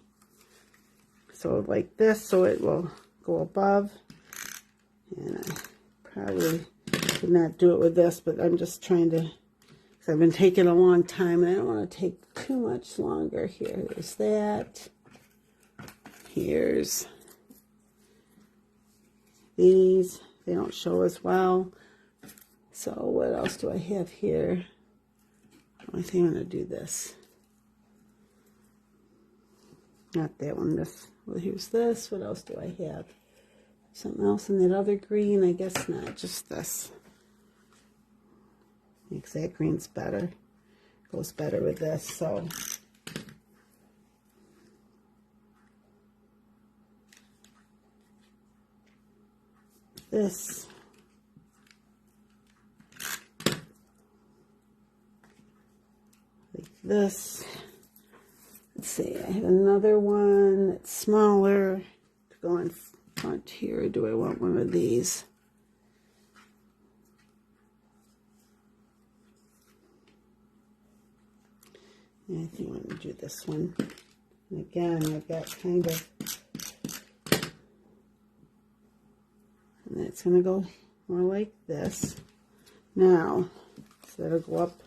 So like this, so it will go above. And I probably could not do it with this, but I'm just trying to, because I've been taking a long time and I don't want to take too much longer here. There's that. Here's these. They don't show as well. So what else do I have here? I think I'm going to do this. Not that one. This. Well, here's this. What else do I have? Something else in that other green? I guess not. Just this. Because that green's better. Goes better with this. So. This. Like this. Let's see, I have another one that's smaller to go in front here. Do I want one of these? Yeah, I think I'm going to do this one. And again, I've got kind of, and that's going to go more like this. Now, so that'll go up.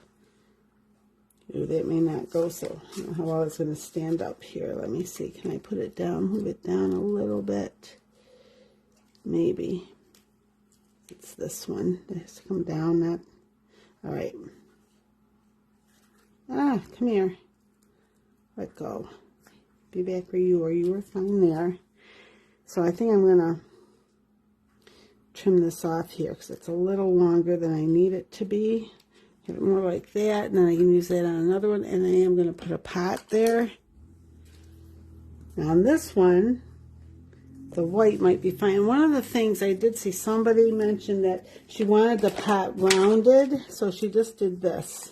Ooh, that may not go so. I don't know how well it's going to stand up here. Let me see. Can I put it down? Move it down a little bit. Maybe. It's this one. It has to come down. Not. All right. Ah, come here. Let go. Be back where you were. You were fine there. So I think I'm going to trim this off here because it's a little longer than I need it to be. Have it more like that, and then I can use that on another one, and I am going to put a pot there. Now on this one, the white might be fine. One of the things I did see somebody mention that she wanted the pot rounded, so she just did this.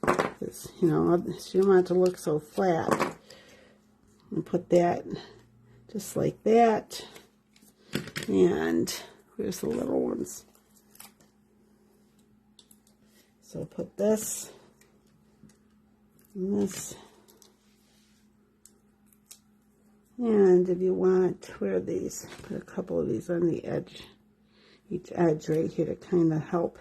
Because, you know, she didn't want it to look so flat. And put that just like that. And here's the little ones. So put this and this. And if you want, where are these? Put a couple of these on the edge, each edge right here to kind of help.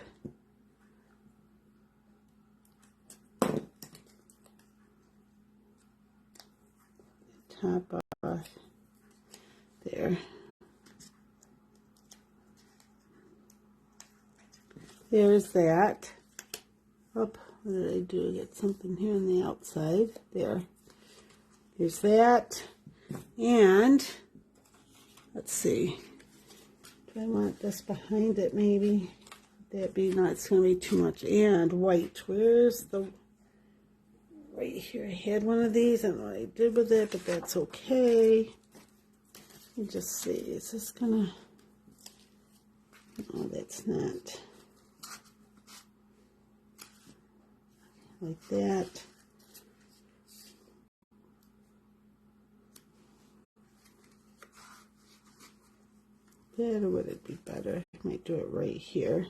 Top off there. There's that. Up, what did I do? Get something here on the outside. There. Here's that. And let's see. Do I want this behind it maybe? That be not, it's going to be too much. And white. Where's the right here? I had one of these. I don't know what I did with it, but that's okay. Let me just see. Is this going to... No, that's not. Like that. That, or would it be better? I might do it right here.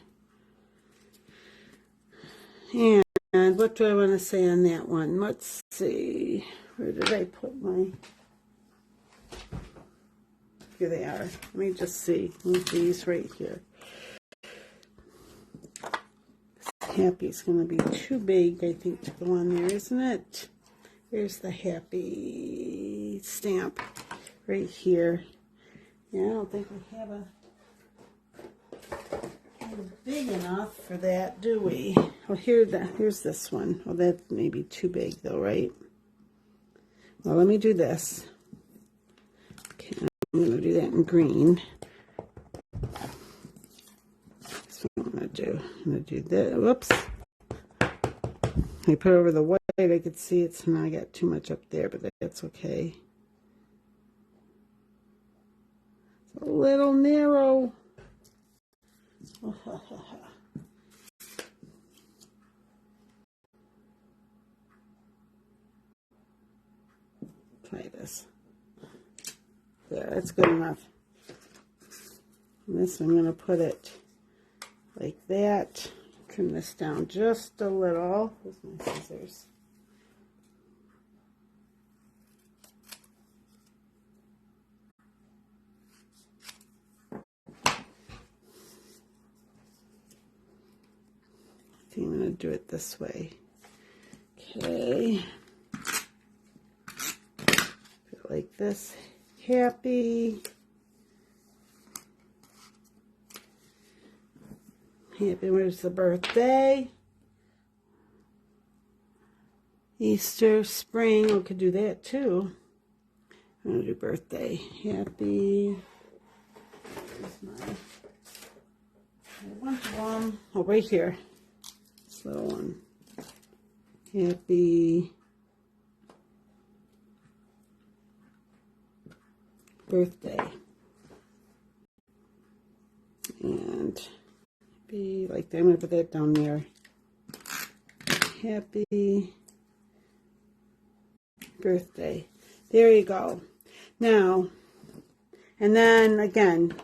And what do I want to say on that one? Let's see. Where did I put my... Here they are. Let me just see. Move these right here. Happy's going to be too big, I think, to go on there, isn't it? Here's the happy stamp right here. Yeah, I don't think we have a big enough for that, do we? Oh, here's this one. Oh, that may be too big, though, right? Well, let me do this. Okay, I'm going to do that in green. I'm going to do this. Whoops. I put over the white. I could see it, so now I got too much up there, but that's okay. It's a little narrow. Try this. There, that's good enough. And this, I'm going to put it like that. Trim this down just a little. Where's my scissors? I think I'm going to do it this way. Okay. Put it like this. Happy. Happy, where's the birthday? Easter, spring, we could do that too. I'm going to do birthday. Happy, where's my, oh, right here. This little one. Happy birthday. And be like that. I'm going to put that down there. Happy birthday. There you go. Now, and then again,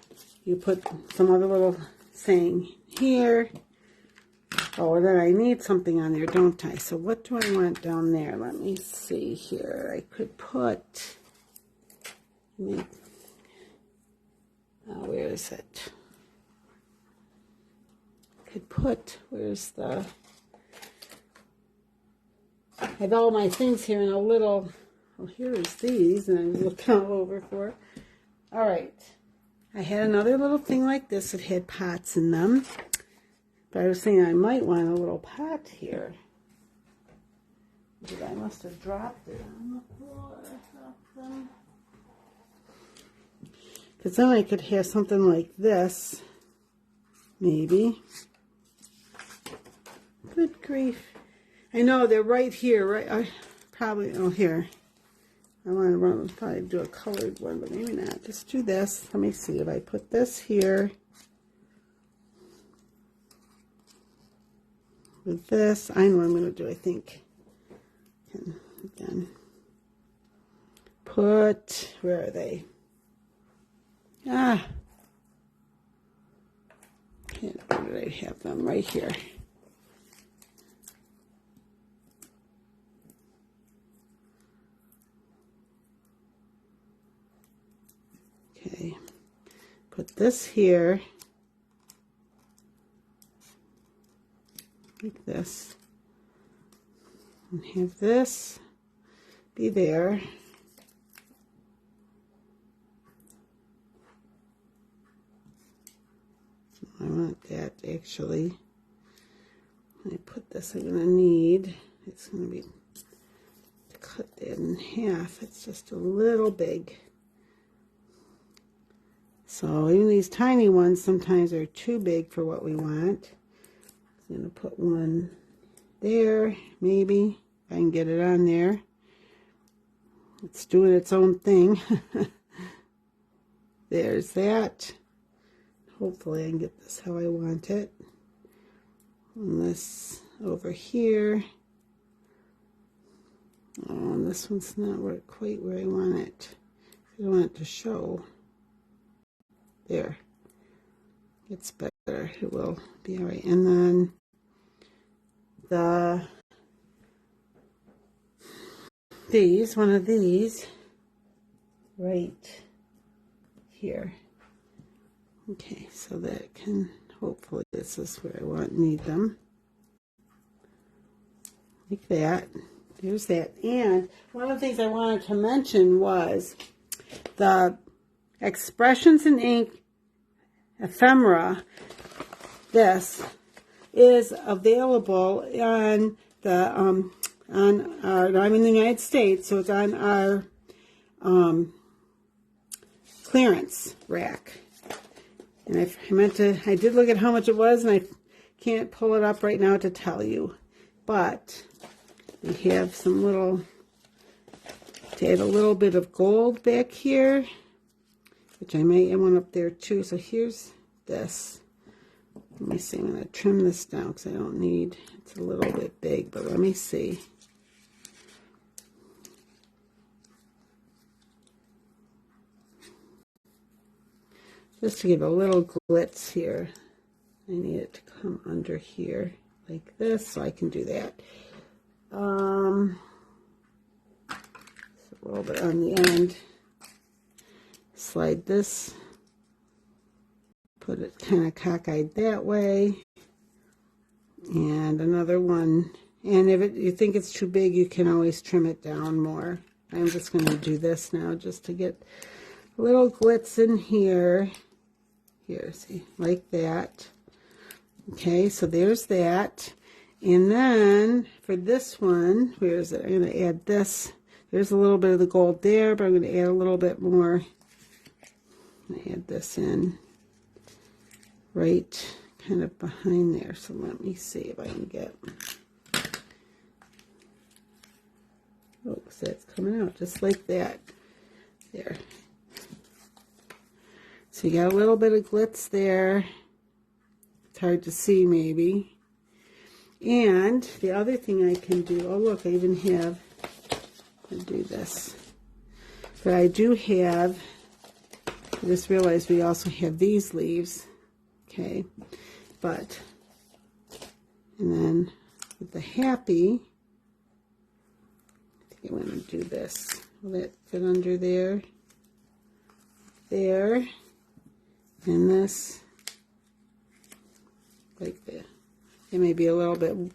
you put some other little saying here. Oh, then I need something on there, don't I? So what do I want down there? Let me see here. I could put, where is it? I could put, where's the, I have all my things here in a little, well, here's these, and I'm looking all over for. All right. I had another little thing like this that had pots in them. But I was thinking I might want a little pot here. But I must have dropped it on the floor or something. Because then I could have something like this. Maybe. Good grief. I know they're right here, right? I probably, oh, here. I want to probably do a colored one, but maybe not. Just do this. Let me see if I put this here. With this, I know what I'm going to do, I think. Again, put, where are they? Ah. Where did I have them? Right here. Okay. Put this here. Like this, and have this be there. I want that actually. When I put this, I'm going to need, it's going to be, to cut that in half. It's just a little big. So even these tiny ones sometimes are too big for what we want. I'm going to put one there, maybe, if I can get it on there. It's doing its own thing. There's that. Hopefully I can get this how I want it. And this over here. Oh, and this one's not quite where I want it. I don't want it to show. There. It's better. It will be all right. And then one of these right here. Okay, so that can, hopefully this is where I need them. Like that. There's that. And one of the things I wanted to mention was the Expressions in Ink ephemera. This is available on the I'm in the United States, so it's on our clearance rack. And I did look at how much it was, and I can't pull it up right now to tell you. But we have some little, to add a little bit of gold back here, which I may add one up there too. So here's this. Let me see, I'm going to trim this down because I don't need, it's a little bit big, but let me see. Just to give a little glitz here, I need it to come under here like this, so I can do that. A little bit on the end. Slide this, put it kind of cockeyed that way, and another one. And if you think it's too big, you can always trim it down more. I'm just going to do this now just to get a little glitz in here. Here, see, like that. Okay, so there's that. And then for this one, where is it? I'm going to add this. There's a little bit of the gold there, but I'm going to add a little bit more. I'm going to add this in right kind of behind there. So let me see if I can get... Oh, so it's coming out just like that. There. So you got a little bit of glitz there. It's hard to see maybe. And the other thing I can do, oh look, I even have, I'll do this. But I do have, I just realized we also have these leaves. Okay. But, and then with the happy, I think I'm going to do this. Will that fit under there? There. And this. Like that. It may be a little bit, it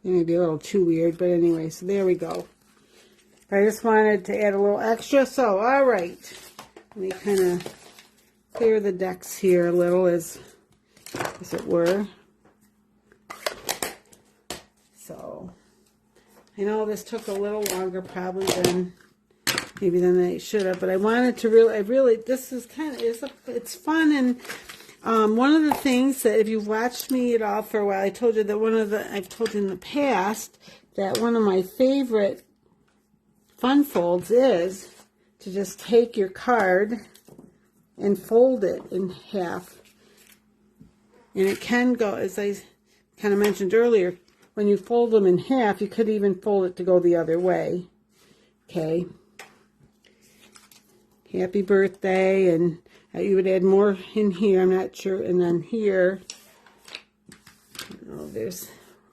may be a little too weird, but anyway, so there we go. I just wanted to add a little extra, so all right. Let me kind of clear the decks here a little, as it were. So, I know this took a little longer probably than I should have, but I wanted to really, this is kind of, it's fun. And one of the things that, if you've watched me at all for a while, I told you that I've told you in the past that one of my favorite fun folds is to just take your card and fold it in half. And it can go, as I kind of mentioned earlier, when you fold them in half, you could even fold it to go the other way. Okay. Happy birthday, and you would add more in here, I'm not sure, and then here, oh,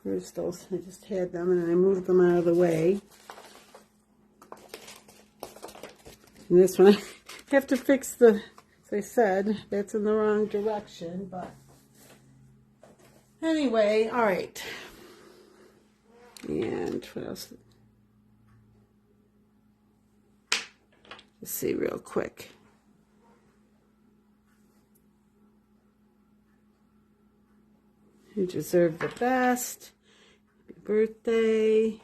where's those, I just had them, and I moved them out of the way. And this one, I have to fix the, as I said, that's in the wrong direction, but anyway, all right. And what else? Let's see real quick. You deserve the best. Happy birthday.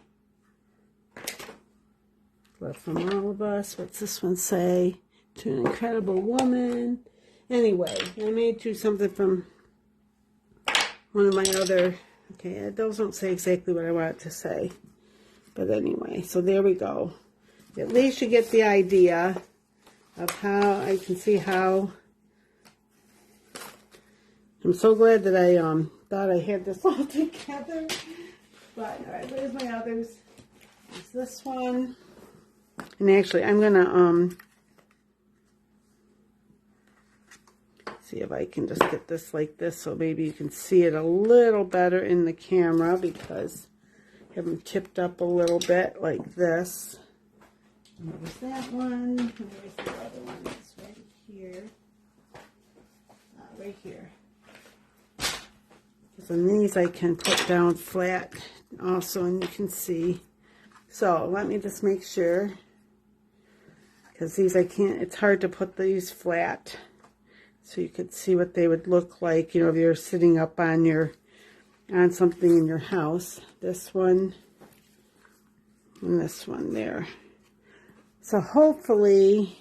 Love from all of us. What's this one say? To an incredible woman. Anyway, I may do something from one of my other, okay, those don't say exactly what I want it to say. But anyway, so there we go. At least you get the idea of how, I can see how, I'm so glad that I thought I had this all together. But, all right, where's my others? There's this one. And actually, I'm going to see if I can just get this like this so maybe you can see it a little better in the camera, because I have them tipped up a little bit like this. And there's that one. And there's the other one. It's right here. Right here. Because on these I can put down flat also, and you can see. So let me just make sure, because these I can't, it's hard to put these flat. So you could see what they would look like, you know, if you're sitting up on something in your house. This one and this one there. So hopefully,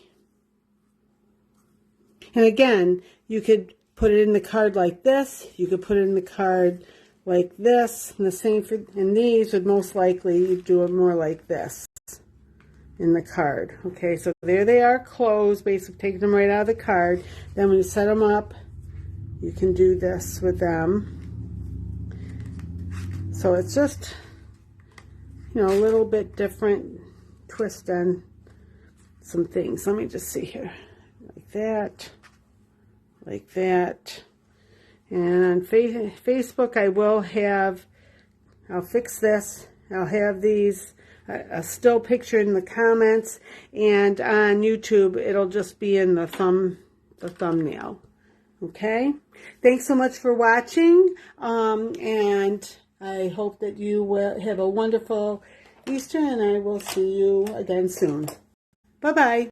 and again, you could put it in the card like this. You could put it in the card like this. And the same for, and these would most likely, you'd do it more like this in the card. Okay, so there they are closed, basically taking them right out of the card. Then when you set them up, you can do this with them. So it's just, you know, a little bit different twist on some things. Let me just see here. Like that. Like that. And on Facebook, I will have, I'll fix this. I'll have these, a still picture in the comments, and on YouTube, it'll just be in the thumbnail. Okay? Thanks so much for watching, and I hope that you will have a wonderful Easter, and I will see you again soon. Bye-bye.